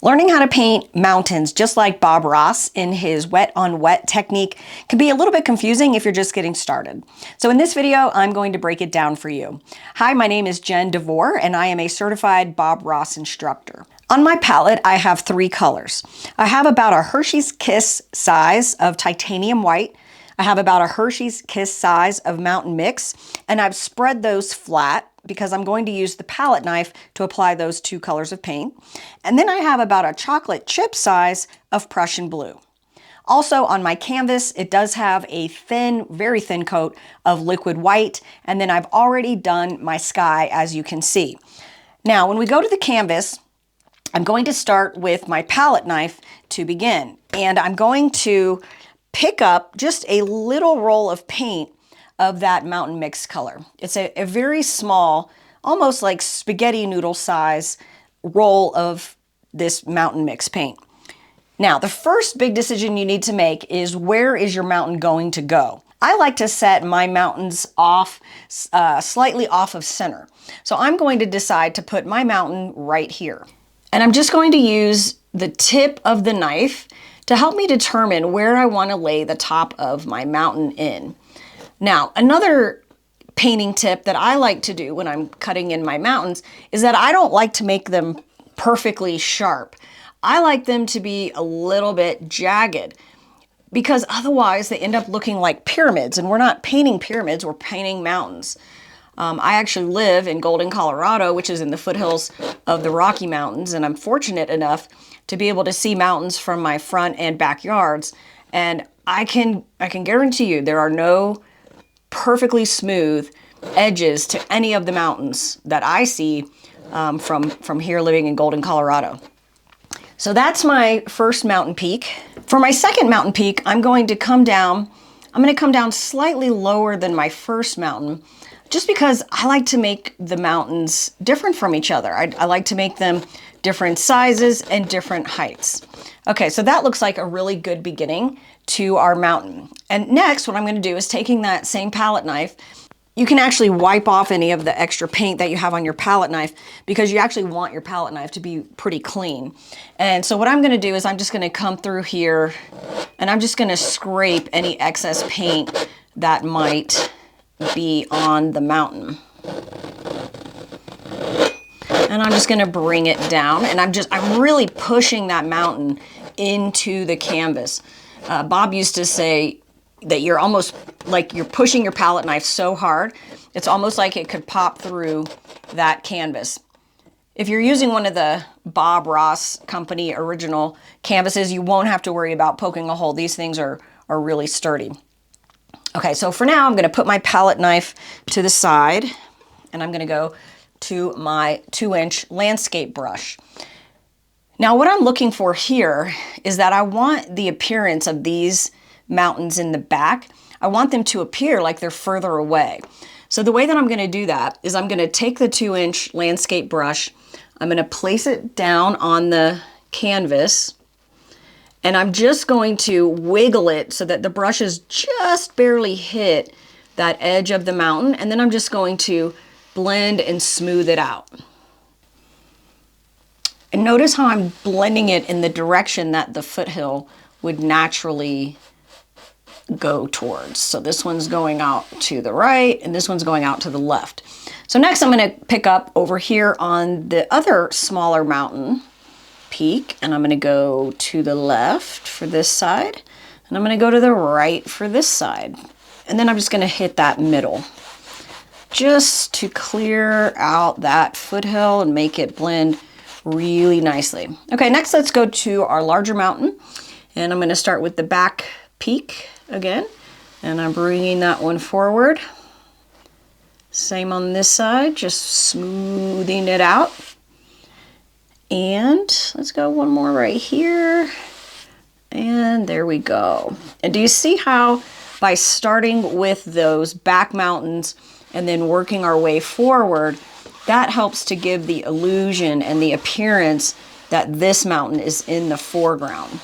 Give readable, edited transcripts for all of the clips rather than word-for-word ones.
Learning how to paint mountains just like Bob Ross in his wet on wet technique can be a little bit confusing if you're just getting started. So in this video, I'm going to break it down for you. Hi, my name is Jen DeVore and I am a certified Bob Ross instructor. On my palette, I have 3 colors. I have about a Hershey's Kiss size of titanium white. I have about a Hershey's Kiss size of mountain mix, and I've spread those flat because I'm going to use the palette knife to apply those 2 colors of paint. And then I have about a chocolate chip size of Prussian blue. Also on my canvas, it does have a thin, very thin coat of liquid white, and then I've already done my sky, as you can see. Now, when we go to the canvas, I'm going to start with my palette knife to begin, and I'm going to pick up just a little roll of paint of that mountain mix color. It's a very small, almost like spaghetti noodle size roll of this mountain mix paint. Now, the first big decision you need to make is where is your mountain going to go? I like to set my mountains off, slightly off of center. So I'm going to decide to put my mountain right here. And I'm just going to use the tip of the knife to help me determine where I want to lay the top of my mountain in. Now, another painting tip that I like to do when I'm cutting in my mountains is that I don't like to make them perfectly sharp. I like them to be a little bit jagged because otherwise they end up looking like pyramids, and we're not painting pyramids, we're painting mountains. I actually live in Golden, Colorado, which is in the foothills of the Rocky Mountains, and I'm fortunate enough to be able to see mountains from my front and backyards, and I can guarantee you there are no perfectly smooth edges to any of the mountains that I see from here living in Golden, Colorado. So that's my first mountain peak. For my second mountain peak, I'm going to come down slightly lower than my first mountain, just because I like to make the mountains different from each other. I like to make them different sizes and different heights. Okay, so that looks like a really good beginning to our mountain. And next, what I'm going to do is taking that same palette knife. You can actually wipe off any of the extra paint that you have on your palette knife because you actually want your palette knife to be pretty clean. And so what I'm going to do is I'm just going to come through here and I'm just going to scrape any excess paint that might be on the mountain. And I'm just going to bring it down, and I'm really pushing that mountain into the canvas. Bob used to say that you're almost like you're pushing your palette knife so hard, it's almost like it could pop through that canvas. If you're using one of the Bob Ross Company original canvases, you won't have to worry about poking a hole. These things are really sturdy. Okay, so for now, I'm going to put my palette knife to the side, and I'm going to go to my 2-inch landscape brush. Now, what I'm looking for here is that I want the appearance of these mountains in the back. I want them to appear like they're further away. So the way that I'm going to do that is I'm going to take the 2-inch landscape brush, I'm going to place it down on the canvas, and I'm just going to wiggle it so that the brushes just barely hit that edge of the mountain, and then I'm just going to blend and smooth it out. And notice how I'm blending it in the direction that the foothill would naturally go towards. So this one's going out to the right and this one's going out to the left. So next I'm going to pick up over here on the other smaller mountain peak, and I'm going to go to the left for this side, and I'm going to go to the right for this side. And then I'm just going to hit that middle just to clear out that foothill and make it blend really nicely. Okay, next let's go to our larger mountain, and I'm going to start with the back peak again, and I'm bringing that one forward. Same on this side, just smoothing it out. And let's go one more right here, and there we go. And do you see how by starting with those back mountains and then working our way forward, that helps to give the illusion and the appearance that this mountain is in the foreground.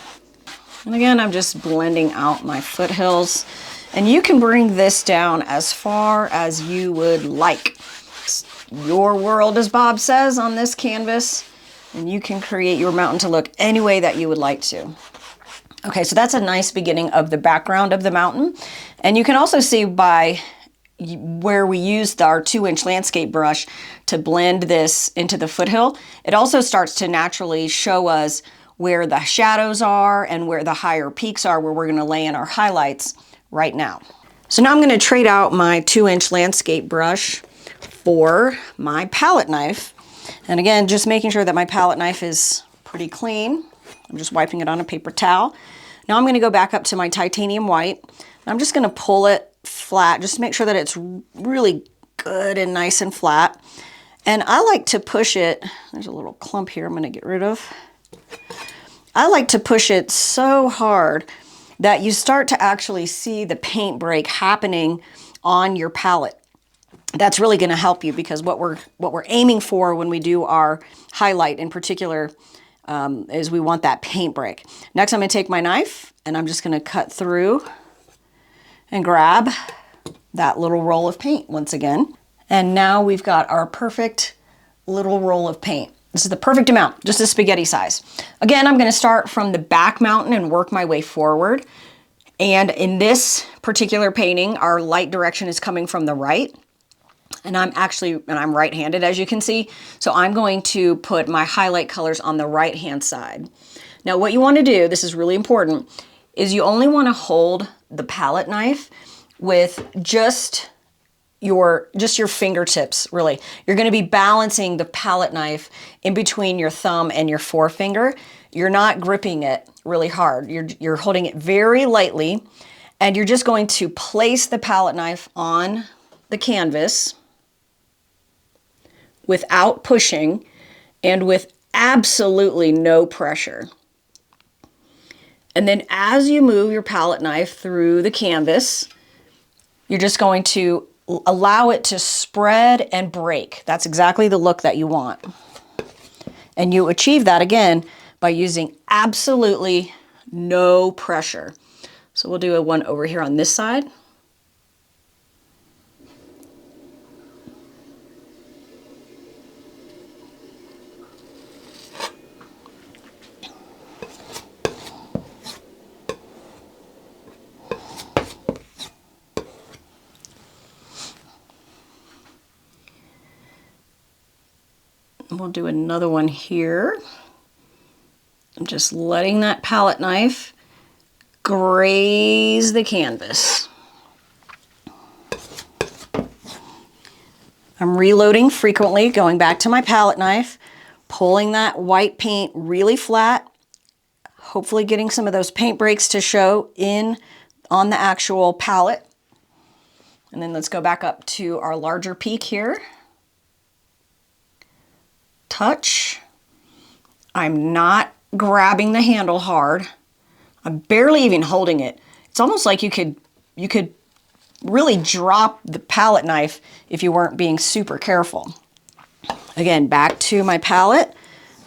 And again, I'm just blending out my foothills, and you can bring this down as far as you would like. It's your world, as Bob says, on this canvas, And you can create your mountain to look any way that you would like to. Okay, so that's a nice beginning of the background of the mountain. And you can also see by where we used our 2-inch landscape brush to blend this into the foothill, it also starts to naturally show us where the shadows are and where the higher peaks are, where we're going to lay in our highlights right now. So now I'm going to trade out my 2-inch landscape brush for my palette knife. And again, just making sure that my palette knife is pretty clean. I'm just wiping it on a paper towel. Now I'm going to go back up to my titanium white. I'm just going to pull it flat, just to make sure that it's really good and nice and flat. And I like to push it, there's a little clump here I'm going to get rid of. I like to push it so hard that you start to actually see the paint break happening on your palette. That's really going to help you, because what we're aiming for when we do our highlight in particular is we want that paint break. Next, I'm going to take my knife and I'm just going to cut through and grab that little roll of paint once again. And now we've got our perfect little roll of paint. This is the perfect amount, just a spaghetti size. Again, I'm going to start from the back mountain and work my way forward. And in this particular painting, our light direction is coming from the right. And I'm right-handed, as you can see. So I'm going to put my highlight colors on the right-hand side. Now what you want to do, this is really important, is you only want to hold the palette knife with just your fingertips, really. You're going to be balancing the palette knife in between your thumb and your forefinger. You're not gripping it really hard. You're holding it very lightly, and you're just going to place the palette knife on the canvas without pushing and with absolutely no pressure. And then as you move your palette knife through the canvas, you're just going to allow it to spread and break. That's exactly the look that you want. And you achieve that again by using absolutely no pressure. So we'll do one over here on this side. We'll do another one here. I'm just letting that palette knife graze the canvas. I'm reloading frequently, going back to my palette knife, pulling that white paint really flat, hopefully getting some of those paint breaks to show on the actual palette. And then let's go back up to our larger peak here. Touch. I'm not grabbing the handle hard. I'm barely even holding it. It's almost like you could really drop the palette knife if you weren't being super careful. Again, back to my palette.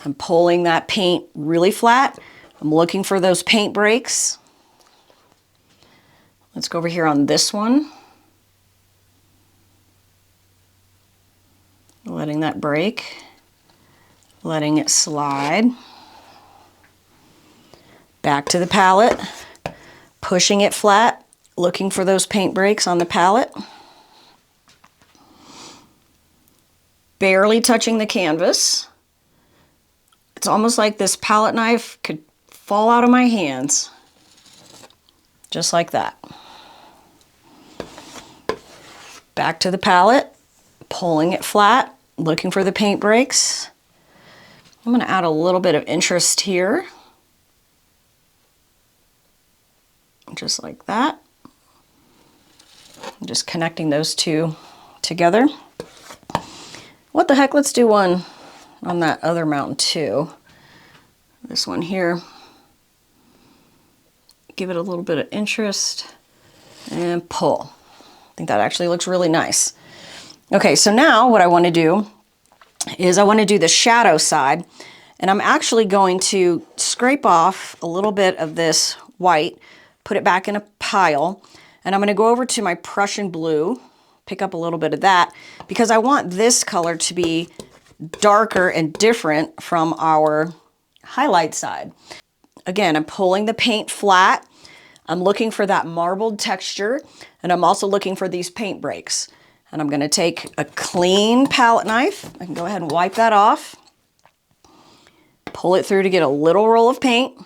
I'm pulling that paint really flat. I'm looking for those paint breaks. Let's go over here on this one. Letting that break. Letting it slide. Back to the palette, pushing it flat, looking for those paint breaks on the palette. Barely touching the canvas. It's almost like this palette knife could fall out of my hands. Just like that. Back to the palette, pulling it flat, looking for the paint breaks. I'm going to add a little bit of interest here. Just like that. I'm just connecting those two together. What the heck, let's do one on that other mountain too. This one here. Give it a little bit of interest and pull. I think that actually looks really nice. Okay, so now what I want to do is I want to do the shadow side, and I'm actually going to scrape off a little bit of this white, put it back in a pile, and I'm going to go over to my Prussian blue, pick up a little bit of that, because I want this color to be darker and different from our highlight side. Again, I'm pulling the paint flat. I'm looking for that marbled texture, and I'm also looking for these paint breaks. And I'm going to take a clean palette knife. I can go ahead and wipe that off. Pull it through to get a little roll of paint.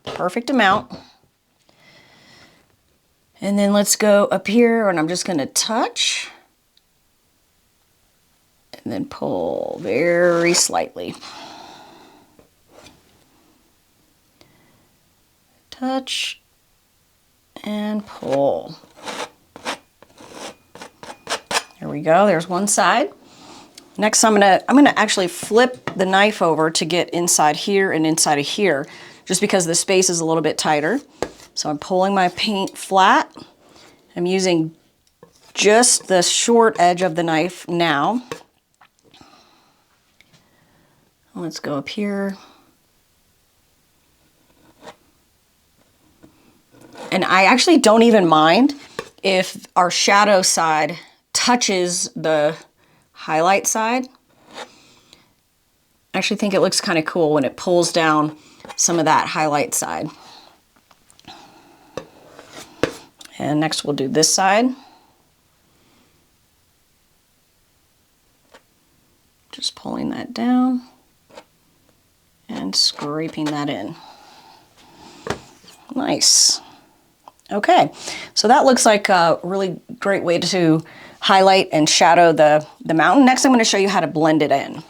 Perfect amount. And then let's go up here, and I'm just going to touch. And then pull very slightly. Touch and pull. There we go, there's one side. Next I'm gonna actually flip the knife over to get inside here and inside of here, just because the space is a little bit tighter. So I'm pulling my paint flat. I'm using just the short edge of the knife now. Let's go up here. And I actually don't even mind if our shadow side touches the highlight side. I actually think it looks kind of cool when it pulls down some of that highlight side. And next we'll do this side. Just pulling that down and scraping that in. Nice. Okay, so that looks like a really great way to highlight and shadow the mountain. Next, I'm going to show you how to blend it in.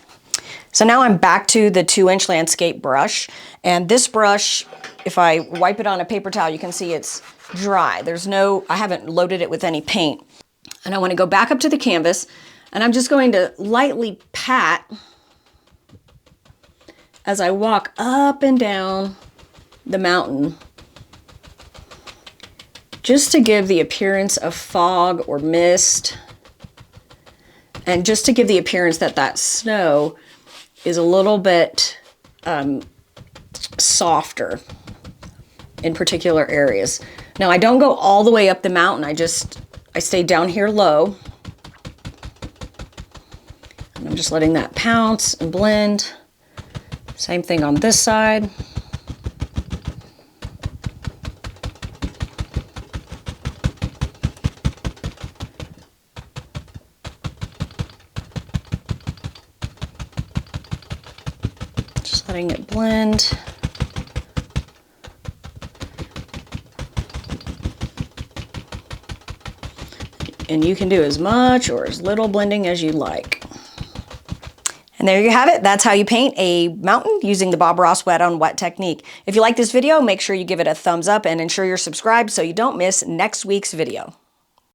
So now I'm back to the 2-inch landscape brush, and this brush, if I wipe it on a paper towel, you can see it's dry. I haven't loaded it with any paint. And I want to go back up to the canvas, and I'm just going to lightly pat as I walk up and down the mountain, just to give the appearance of fog or mist, and just to give the appearance that that snow is a little bit softer in particular areas. Now I don't go all the way up the mountain, I stay down here low, and I'm just letting that pounce and blend. Same thing on this side. Letting it blend. And you can do as much or as little blending as you like. And there you have it. That's how you paint a mountain using the Bob Ross wet on wet technique. If you like this video, make sure you give it a thumbs up and ensure you're subscribed so you don't miss next week's video.